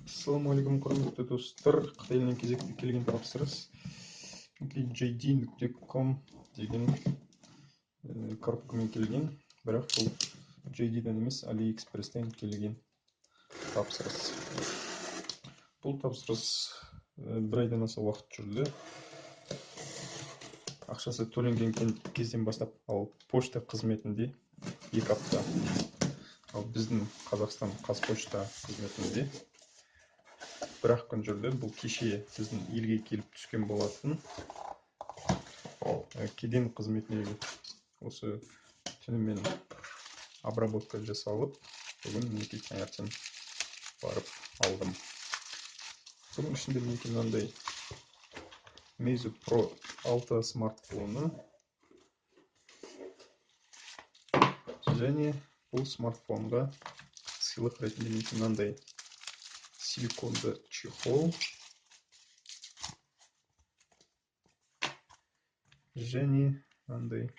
Ассалаумағалейкум, құрметті достар. Қытай елінен кезекті келген тапсырыс. JD.com деген картамен келген, бірақ бұл JD-ден емес, AliExpress-тен келген тапсырыс. Бұл тапсырыс бір айдан аса уақыт жүрді. Ақшасы төленген кезден бастап, ал почта қызметінде 2 апта. Ал біздің Қазақстан Қазпошта қызметінде 1 күн жүрді. Бұл кеше біздің елге келіп түскен болатын. Кеден қызметіне осы түнімен обработка жасалып, бүгін мінекей таңертең барып алдым. Бұның ішінде мінекей мынандай Meizu Pro 6 смартфоны және бұл смартфонға сыйлық ретінде мінекей мынандай силиконды чехол және мынандай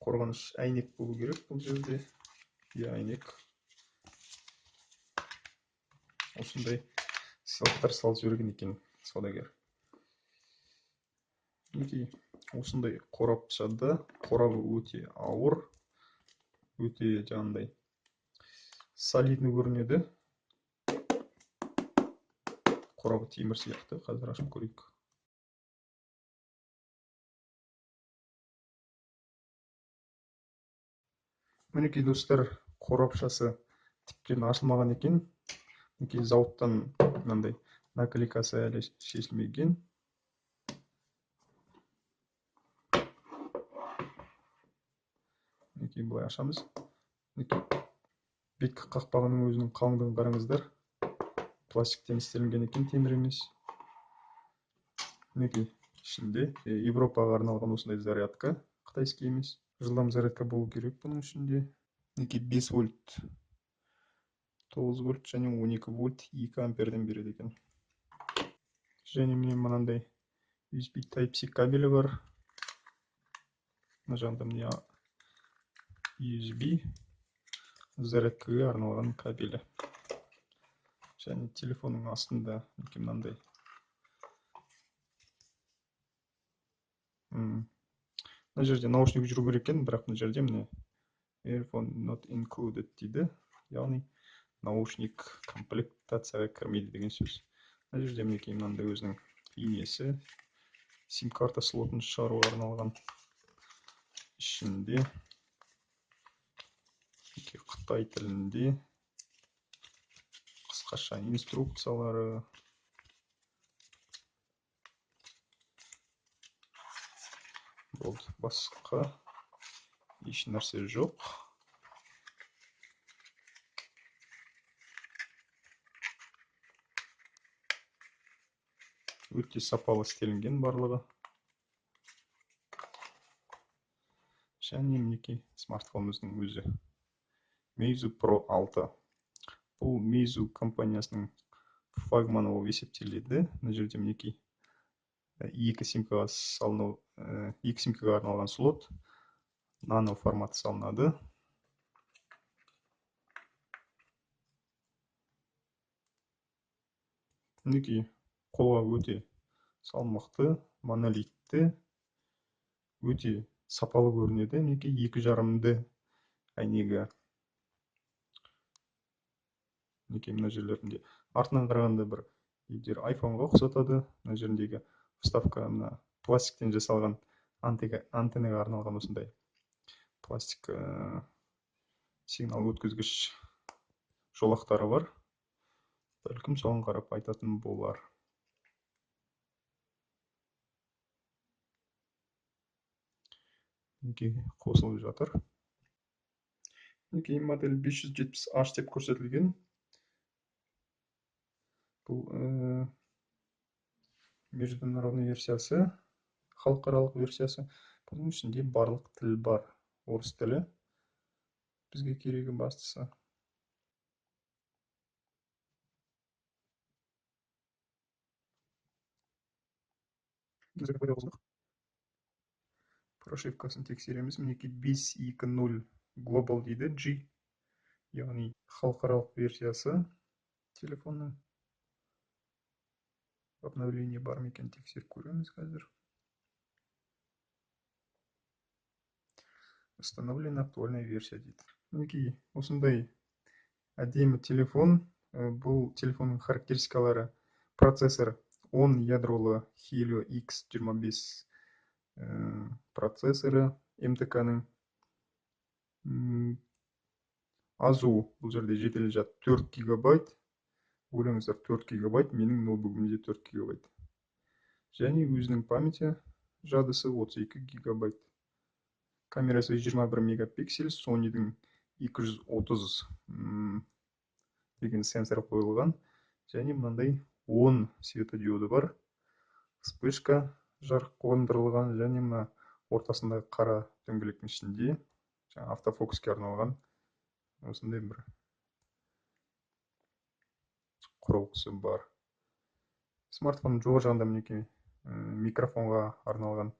қорғаныш әйнек болу керек. Бұл жерде әйнек осындай сыйлықтар салып жіберген екен саудагер. Мінекей осындай қорапшада, қорабы өте ауыр, өте жаңағыдай солидный көрінеді. Қорабы темір сияқты. Қазір ашып көрейік. Мінекей достар, қорапшасы тіптен ашылмаған екен. Мінекей зауыттан мынандай наклейкасы әлі шешілмеген. Мінекей былай ашамыз. Беткі қақпағының өзінің қалыңдығын қараңыздар. Пластиктен істелінген екен, темір емес. Мінекей ішінде Европаға арналған осындай зарядка, қытайский емес. Жылдам зарядка болу керек бұның ішінде. Мінекей 5 вольт, 9 вольт және 12 вольт 2 амперден береді екен. Және міне мынандай USB Type-C кабелі бар. Мына жағында міне USB зарядкаға арналған кабелі. Және телефонның астында мынандай мына жерде наушник жүру керек екен, бірақ мына жерде міне earphone not included дейді. Яғни наушник комплектацияға кірмейді деген сөз. Мына жерде мінекей мынандай өзінің иінесі, сим-карта слотын шығаруға арналған. Ішінде Қытай тілінде қысқаша инструкциялары, болды, басқа еш нәрсе жоқ. Өте сапалы істелінген барлығы. Және мінекей смартфонымыздың өзі Meizu Pro 6. Бұл Meizu компаниясының флагманы болып есептеледі. Мына жерде мінекей 2 симкаға арналған слот, нано форматы салынады. Мінекей қолға өте салмақты, монолитті, өте сапалы көрінеді. Мінекей 2,5-ді әйнегі. Мінекей мына жерлерінде артынан қарағанда бір iPhone-ға ұқсатады. Мына жеріндегі вставка пластиктен жасалған антеннаға арналған осындай пластик сигнал өткізгіш жолақтары бар. Бәлкім соған қарап айтатын болар. Мінекей қосылып жатыр. Мінекей модель 570H деп көрсетілген. Бұл международный версиясы, халықаралық версиясы. Бұның ішінде барлық тіл бар. Орыс тілі бізге керегі бастысы. Прошивкасын тексереміз. Мінекей 5.2.0 Global дейді, G яғни халықаралық версиясы телефонның. Обновление бар ма екен тексеріп көреміз қазір. Установлена актуальная версия дейді. Мінекей осындай әдемі телефон. Бұл телефонның характеристикалары: процессор 10 ядролы Helio X25 процессоры, МТК-ның азу бұл жерде жедел жад 4 гигабайт. Ойлаңыздар, 4 гигабайт, менің ноутбугымде 4 гигабайт. Және өзінің памяти жадысы 32 гигабайт. Камерасы 21 мегапиксель, Sony-дің 230 деген сенсор қойылған. Және мынандай 10 светодиоды бар. Вспышка жарық қондырылған, және мына ортасындағы қара дөңгелектің ішінде автофокуске арналған осындай бір құрылғысы бар. Смартфон жоғары жағында мінекей микрофонға арналған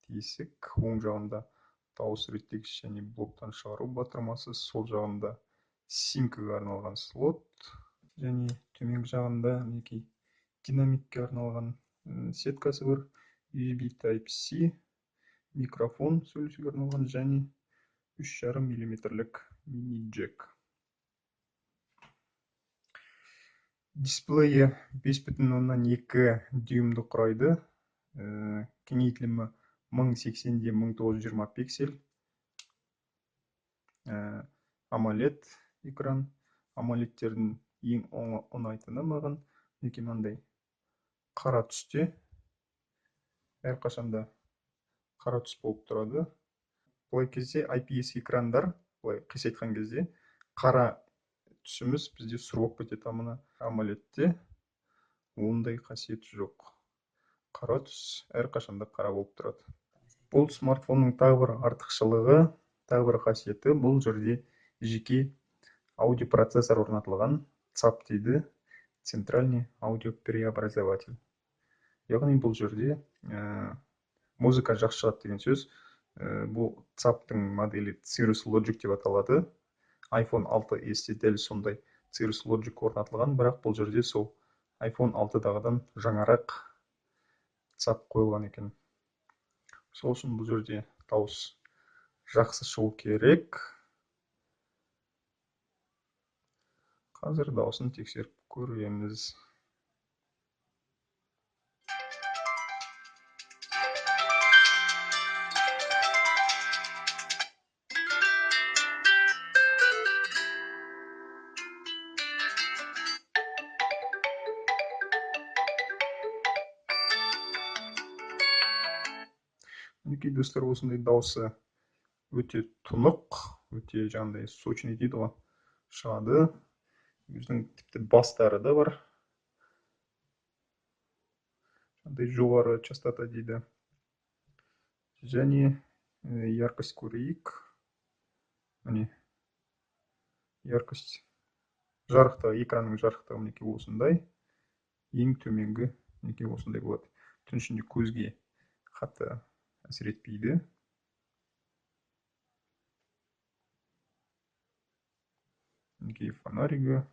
тесік, оң жағында дауыс реттегіш және блоктан шығару батырмасы, сол жағында симкаға арналған слот, және төменгі жағында мінекей динамикке арналған сеткасы бар, USB Type-C, микрофон сөйлесуге арналған, және 3,5 мм мини джек. Дисплейі 5,2 дюймді құрайды. Кеңейтілімі 1080 1920 пиксель. AMOLED экран. AMOLED-тердің ең ұнайтыны маған мінекей мынандай қара түсте. Әрқашанда қара түс болып тұрады. Бұлай кезде IPS экрандар, бұлай қисайтқан кезде қара түсіміз бізде сұр болып кетеді. Мына AMOLED-те ондай қасиеті жоқ. Қара түс әрқашанда қара болып тұрады. Бұл смартфонның тағы бір артықшылығы, тағы бір қасиеті, бұл жерде жеке аудиопроцессор орнатылған, ЦАП дейді, центральный аудиопреобразователь. Яғни бұл жерде музыка жақсы шығады деген сөз. Бұл ЦАП-тың моделі Cirrus Logic деп аталады. iPhone 6s дәл сондай Cirrus Logic орнатылған, бірақ бұл жерде сол iPhone 6-дағыдан жаңарақ ЦАП қойылған екен. Сол үшін бұл жерде дауыс жақсы шығу керек. Қазір дауысын тексеріп көреміз. Мінекей достар, осындай дауысы өте тұнық, өте жаңағыдай сочный дейді ғой, шығады. Өзінің тіпті бастары да бар. Жаңағыдай жоғары частота дейді. Және яркость көрейік. Міне яркость жарықтығы, экранның жарықтығы мінекей осындай. Ең төменгі мінекей осындай болады. Түн ішінде көзге қатты әсер етпейді. Мінекей фонаригі.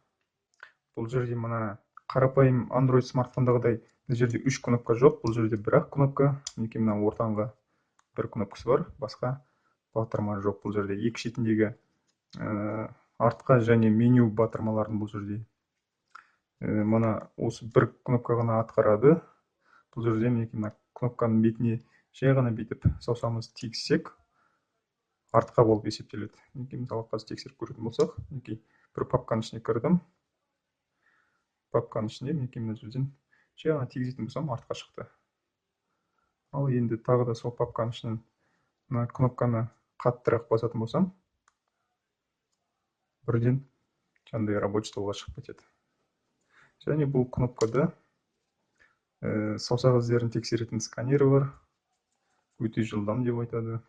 Бұл жерде мына қарапайым Android смартфондағыдай бұл жерде 3 кнопка жоқ, бұл жерде бір-ақ кнопка. Мінекей мына ортаңғы бір кнопкасы бар, басқа батырма жоқ. Бұл жерде екі шетіндегі артқа және меню батырмаларын бұл жерде мына осы бір кнопка ғана атқарады. Бұл жерде мінекей мына кнопканың бетіне жай ғана бүйтіп саусағымызды тигізсек, артқа болып есептеледі. Мінекей мысалы қазір тексеріп көретін болсақ, мінекей бір папканың ішіне кірдім. Папканың ішіне мінекей мына жерден жай ғана тигізетін болсам, артқа шықты. Ал енді тағы да сол папканың ішінен мына кнопканы қаттырақ басатын болсам, бірден жаңағыдай рабочий столға шығып кетеді. Және бұл кнопкада саусақ іздерін тексеретін сканері бар. Өте жылдам деп айтады.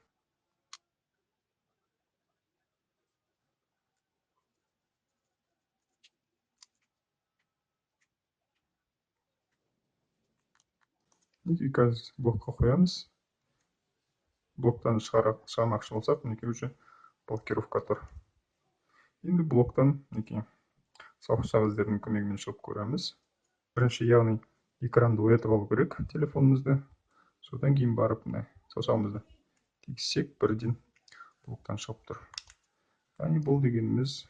Қазір блокқа қоямыз. Блоктан шығармақшы болсақ, мінекей уже блокировка тұр. Енді блоктан мінекей сауықшақ іздердің көмегімен шығып көреміз. Бірінші, яғни экранды оятып алу керек телефонымызды. Содан кейін барып мына саусағымызды тигізсек, бірден блоктан шығып тұр. Яғни бұл дегеніміз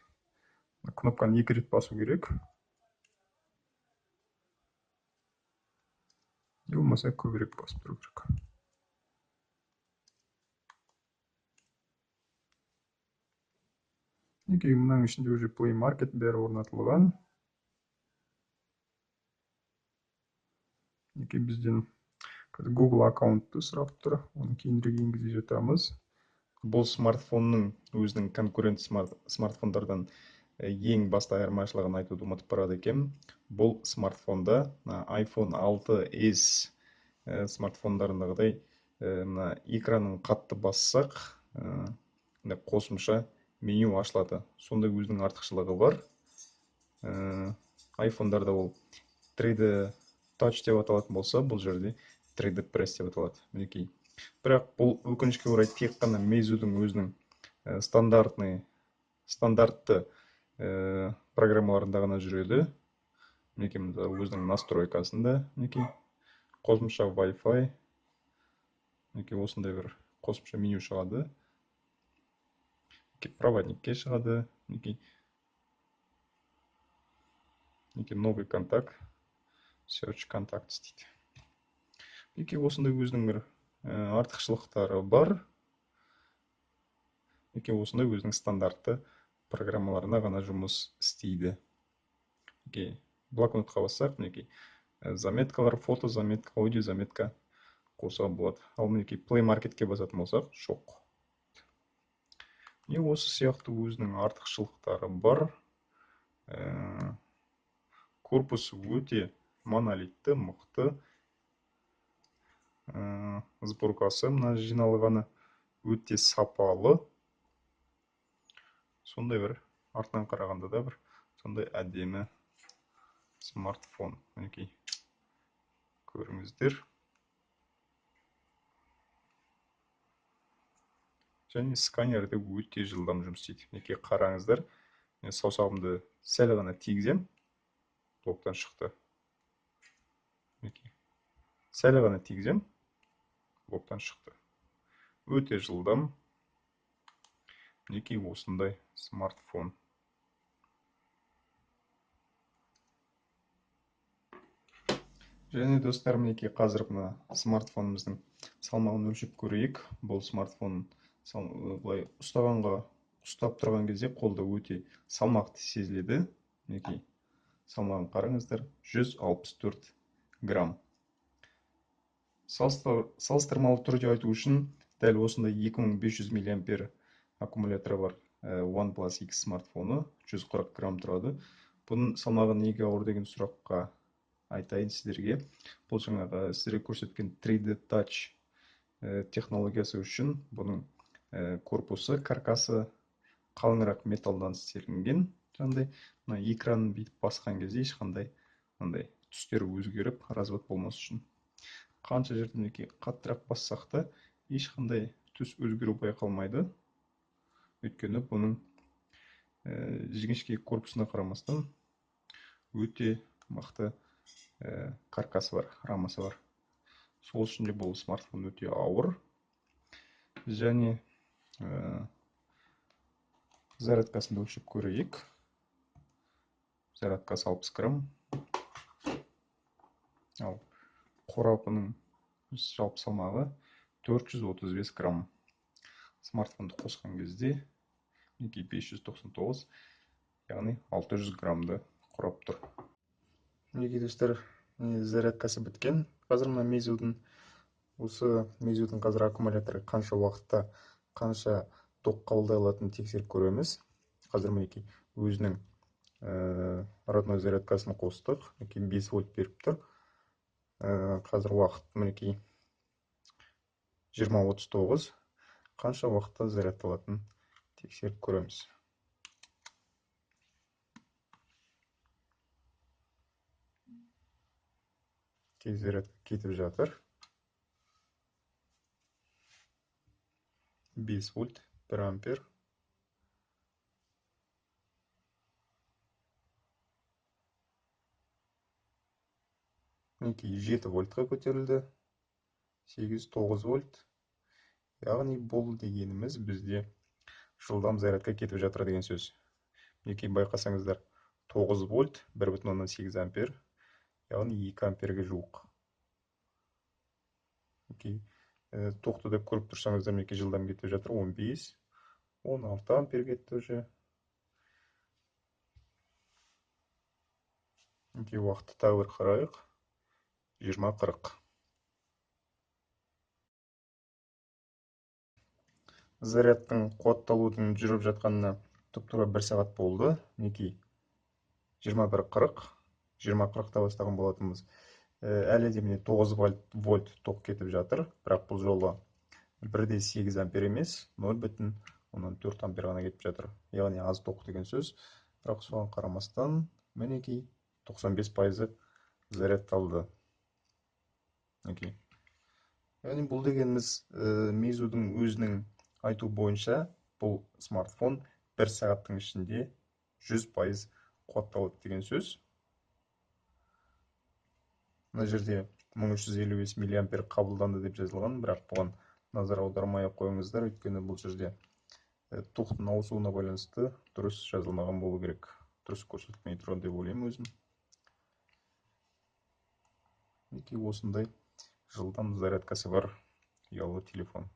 кнопканы 2 рет басу керек. Не болмаса көбірек басып тұру керек. Мінекей мынаның ішінде уже Play Market бәрі орнатылған. Мінекей бізден Google аккаунтты сұрап тұр. Оны кейінірек енгізе жатамыз. Бұл смартфонның өзінің конкурент смартфондардан ең басты айырмашылығын айтуды ұмытып барады екен. Бұл смартфонда iPhone 6s смартфондарындағыдай экранын қатты бассақ, қосымша меню ашылады. Сондай өзінің артықшылығы бар. iPhone'дарда ол 3D Touch деп аталатын болса, бұл жерде 3D Press деп аталады. Мінекей. Бірақ бұл өкінішке орай тек қана Meizu'дің өзінің стандартты программаларында ғана жүреді. Мінекей өзінің настройкасында, мінекей қосымша Wi-Fi, мінекей осындай бір қосымша меню шығады. Проводникке шығады, мінекей новый контакт, search contacts дейді. Мінекей осындай өзінің бір артықшылықтары бар. Мінекей осындай өзінің стандартты программаларына ғана жұмыс істейді. Мінекей блокнотқа бассақ, мінекей заметкалар, фото заметка, аудио заметка қоса болады. Ал мінекей Play Marketке басатын болсақ, жоқ. Осы сияқты өзінің артықшылықтары бар. Корпусы өте монолитті, мықты. Сборкасы мына жиналғаны өте сапалы. Сондай бір артынан қарағанда да бір сондай әдемі смартфон. Мінекей көріңіздер. Және сканерде өте жылдам жұмыс істейді. Мінекей қараңыздар. Мен саусағымды сәл ғана тигізем, блоктан шықты. Мінекей сәл ғана тигізем, блоктан шықты. Өте жылдам. Мінекей осындай смартфон. Және достар, мінекей қазір мына смартфонымыздың салмағын өлшеп көрейік. Бұл смартфон былай ұстап тұрған кезде қолда өте салмақты сезіледі. Мінекей салмағын қараңыздар, 164 грамм. Салыстырмалы түрде айту үшін, дәл осындай 2500 мАh аккумуляторы бар OnePlus X смартфоны 140 грамм тұрады. Бұның салмағы неге ауыр деген сұраққа айтайын сіздерге. Бұл жаңағы сіздерге көрсеткен 3D Touch технологиясы үшін бұның корпусы, каркасы қалыңырақ металдан істелінген. Жаңағыдай экранын бүйтіп басқан кезде ешқандай түстері өзгеріп, развод болмас үшін. Қанша жерден қаттырақ бассақ та ешқандай түс өзгеру байқалмайды. Өйткені бұның жіңішке корпусына қарамастан өте мықты каркасы бар, рамасы бар. Сол үшін де бұл смартфон өте ауыр. Және зарядкасын өлшеп көрейік. Зарядкасы 60 грамм. Ал қорапының жалпы салмағы 435 грамм. Смартфонды қосқан кезде 599, яғни 600 граммды құрап тұр. Мінекей достар, зарядкасы біткен. Қазір мына Meizu'дың қазір аккумуляторы қанша уақытта қанша тоқ қабылдай алатынын тексеріп көреміз. Қазір мінекей өзінің родной зарядкасын қостық. Мінекей 5 вольт беріп тұр. Қазір уақыт мінекей 20:39. Қанша уақытта зарядталатынын тексеріп көреміз. Зарядка кетіп жатыр. 5 вольт, 1 ампер. мінекей 7 вольтқа көтерілді. 8-9 вольт. Яғни бұл дегеніміз бізде жылдам зарядқа кетіп жатыр деген сөз. Мінекей байқасаңыздар, 9 вольт 1,8 ампер, яғни 2 амперге жуық. Тоқты да көріп тұрсаңыздар, мінекей жылдам кетіп жатыр, 15, 16 ампер кетті уже. Мінекей уақытты тағы бір қарайық, 20:40. Зарядтың қуатталудың жүріп жатқанына тұп-тура 1 сағат болды. Мінекей 21:40, 20:40-та бастаған болатынбыз. Әлі де міне 9 вольт тоқ кетіп жатыр, бірақ бұл жолы 1,8 ампер емес, 0,4 ампер ғана кетіп жатыр. Яғни аз тоқ деген сөз. Бірақ соған қарамастан, мінекей 95% зарядталды. Яғни бұл дегеніміз Meizu'дың өзінің айту бойынша, бұл смартфон 1 сағаттың ішінде 100% қуатталады деген сөз. Мына жерде 1355 миллиампер қабылданды деп жазылған, бірақ бұған назар аудармай қойыңыздар, өйткені бұл жерде тоқтың ауысуына байланысты дұрыс жазылмаған болу керек. Дұрыс көрсетілмей тұрған деп ойлаймын өзім. Осындай жылдам зарядкасы бар ұялы телефон.